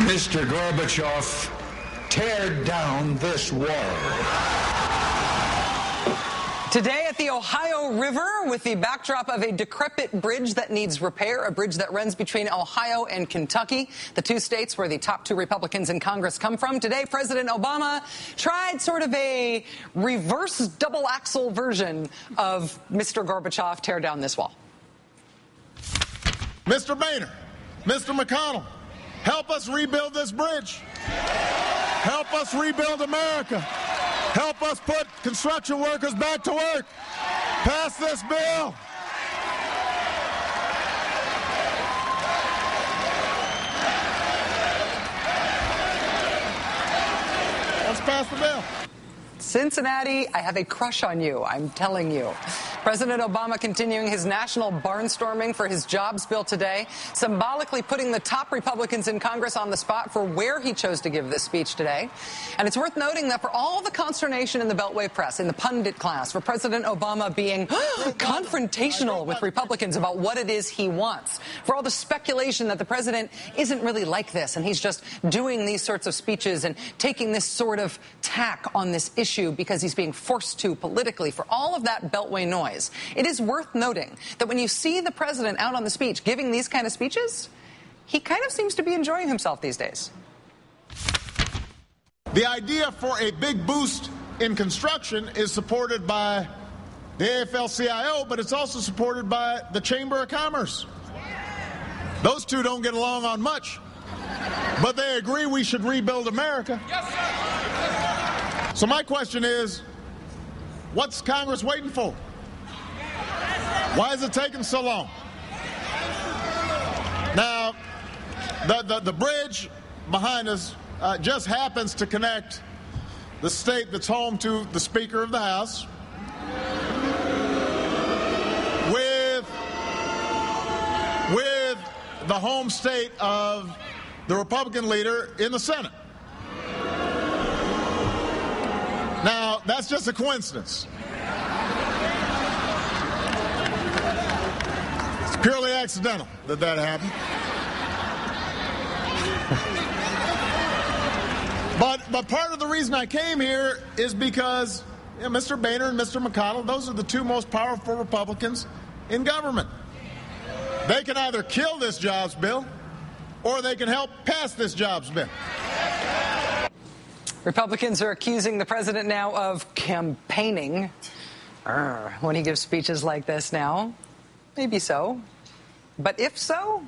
Mr. Gorbachev, tear down this wall. Today at the Ohio River, with the backdrop of a decrepit bridge that needs repair, a bridge that runs between Ohio and Kentucky, the two states where the top two Republicans in Congress come from. Today, President Obama tried sort of a reverse double-axle version of Mr. Gorbachev, tear down this wall. Mr. Boehner, Mr. McConnell, help us rebuild this bridge. Help us rebuild America. Help us put construction workers back to work. Pass this bill. Let's pass the bill. Cincinnati, I have a crush on you, I'm telling you. President Obama continuing his national barnstorming for his jobs bill today, symbolically putting the top Republicans in Congress on the spot for where he chose to give this speech today. And it's worth noting that for all the consternation in the Beltway press, in the pundit class, for President Obama being confrontational with Republicans about what it is he wants, for all the speculation that the president isn't really like this and he's just doing these sorts of speeches and taking this sort of tack on this issue because he's being forced to politically, for all of that Beltway noise, it is worth noting that when you see the president out on the speech giving these kind of speeches, he kind of seems to be enjoying himself these days. The idea for a big boost in construction is supported by the AFL-CIO, but it's also supported by the Chamber of Commerce. Those two don't get along on much, but they agree we should rebuild America. Yes, sir. So my question is, what's Congress waiting for? Why is it taking so long? Now, the bridge behind us just happens to connect the state that's home to the Speaker of the House with the home state of the Republican leader in the Senate. Now, that's just a coincidence. It's purely accidental that happened. But part of the reason I came here is because Mr. Boehner and Mr. McConnell, those are the two most powerful Republicans in government. They can either kill this jobs bill or they can help pass this jobs bill. Republicans are accusing the president now of campaigning when he gives speeches like this now. Maybe so. But if so,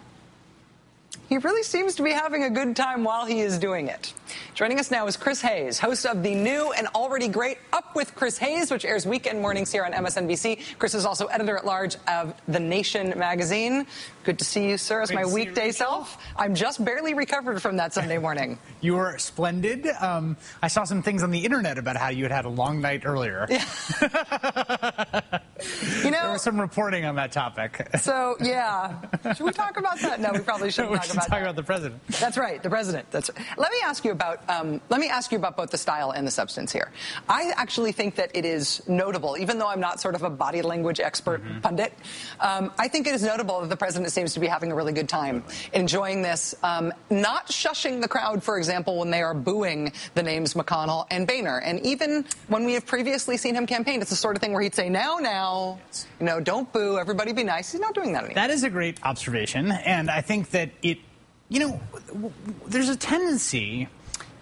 he really seems to be having a good time while he is doing it. Joining us now is Chris Hayes, host of the new and already great Up with Chris Hayes, which airs weekend mornings here on MSNBC. Chris is also editor-at-large of The Nation magazine. Good to see you, sir, as my weekday self. I'm just barely recovered from that Sunday morning. You were splendid. I saw some things on the internet about how you had had a long night earlier. Yeah. There was some reporting on that topic. So, yeah. Should we talk about that? No, we probably shouldn't talk about that. We should talk about the president. That's right, the president. That's right. Let me ask you about both the style and the substance here. I actually think that it is notable, even though I'm not sort of a body language expert pundit, I think it is notable that the president seems to be having a really good time, enjoying this, not shushing the crowd, for example, when they are booing the names McConnell and Boehner. And even when we have previously seen him campaign, it's the sort of thing where he'd say, now, don't boo, everybody be nice. He's not doing that anymore. That is a great observation, and I think that there's a tendency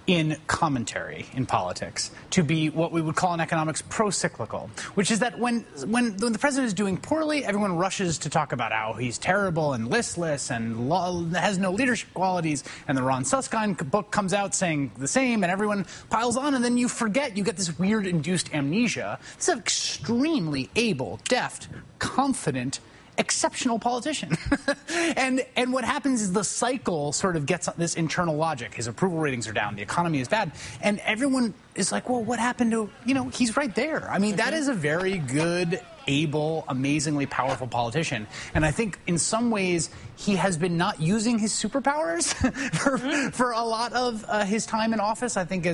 in commentary in politics to be what we would call in economics pro-cyclical, which is that when the president is doing poorly, everyone rushes to talk about how he's terrible and listless and has no leadership qualities, and the Ron Suskind book comes out saying the same, and everyone piles on, and then you forget, you get this weird induced amnesia. This is an extremely able, deft, confident, exceptional politician. and what happens is the cycle sort of gets this internal logic. His approval ratings are down. The economy is bad. And everyone is like, well, what happened to, he's right there. I mean, that is a very good, able, amazingly powerful politician. And I think in some ways he has been not using his superpowers for a lot of his time in office. I think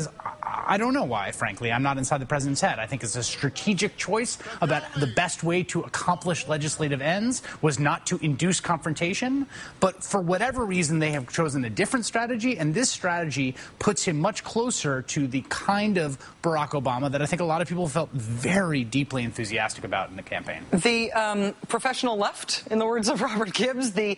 I don't know why, frankly. I'm not inside the president's head. I think it's a strategic choice about the best way to accomplish legislative ends was not to induce confrontation. But for whatever reason, they have chosen a different strategy, and this strategy puts him much closer to the kind of Barack Obama that I think a lot of people felt very deeply enthusiastic about in the campaign. The professional left, in the words of Robert Gibbs, the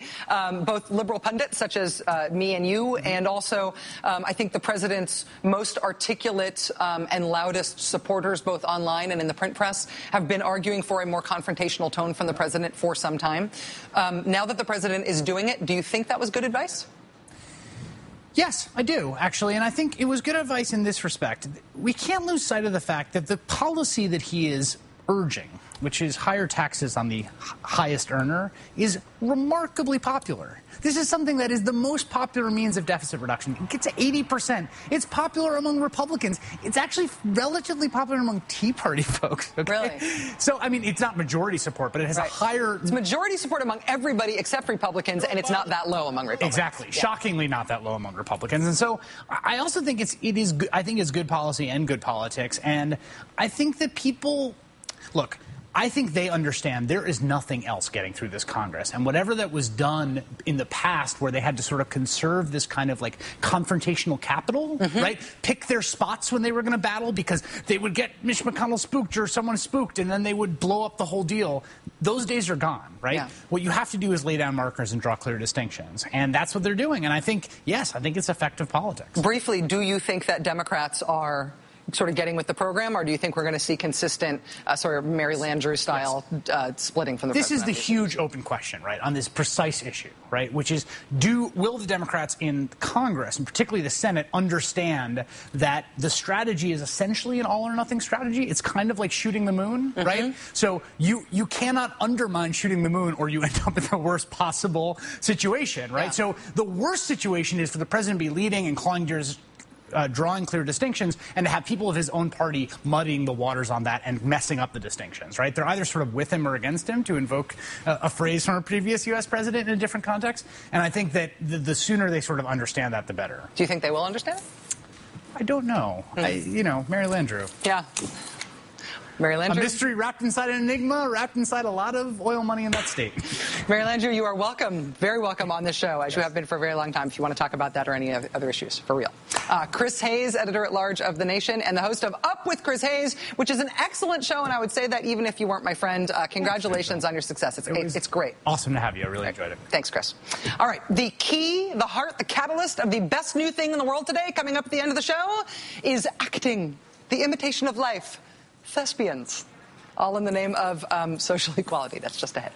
both liberal pundits such as me and you, and also I think the president's most articulate and loudest supporters, both online and in the print press, have been arguing for a more confrontational tone from the president for some time. Now that the president is doing it, do you think that was good advice? Yes, I do, actually, and I think it was good advice in this respect. We can't lose sight of the fact that the policy that he is urging, which is higher taxes on the highest earner, is remarkably popular. This is something that is the most popular means of deficit reduction. It gets to 80%. It's popular among Republicans. It's actually relatively popular among Tea Party folks. Okay? Really? So, I mean, it's not majority support, but it has a higher... It's majority support among everybody except Republicans, and it's not that low among Republicans. Exactly. Yeah. Shockingly not that low among Republicans. And so I also think I think it's good policy and good politics, and I think that people... Look, I think they understand there is nothing else getting through this Congress. And whatever that was done in the past where they had to sort of conserve this kind of like confrontational capital, right? Pick their spots when they were going to battle because they would get Mitch McConnell spooked or someone spooked and then they would blow up the whole deal. Those days are gone, right? Yeah. What you have to do is lay down markers and draw clear distinctions. And that's what they're doing. And I think, yes, I think it's effective politics. Briefly, do you think that Democrats are sort of getting with the program, or do you think we're going to see consistent sort of Mary Landrieu style splitting from the president? This is the huge open question, right, on this precise issue, right, which is will the Democrats in Congress, and particularly the Senate, understand that the strategy is essentially an all-or-nothing strategy? It's kind of like shooting the moon, right? So you cannot undermine shooting the moon or you end up in the worst possible situation, right? Yeah. So the worst situation is for the president to be leading and clawing yours, drawing clear distinctions, and to have people of his own party muddying the waters on that and messing up the distinctions, right? They're either sort of with him or against him, to invoke a phrase from a previous U.S. president in a different context. And I think that the sooner they sort of understand that, the better. Do you think they will understand? I don't know. You know, Mary Landrieu. Yeah. Mary Landrieu. A mystery wrapped inside an enigma, wrapped inside a lot of oil money in that state. Mary Landrieu, you are welcome, very welcome on this show, as you have been for a very long time, if you want to talk about that or any other issues, for real. Chris Hayes, editor-at-large of The Nation, and the host of Up with Chris Hayes, which is an excellent show, and I would say that even if you weren't my friend, congratulations on your success. It's great. Awesome to have you. I really enjoyed it. Thanks, Chris. All right, the key, the heart, the catalyst of the best new thing in the world today, coming up at the end of the show, is acting, the imitation of life, thespians, all in the name of social equality. That's just ahead.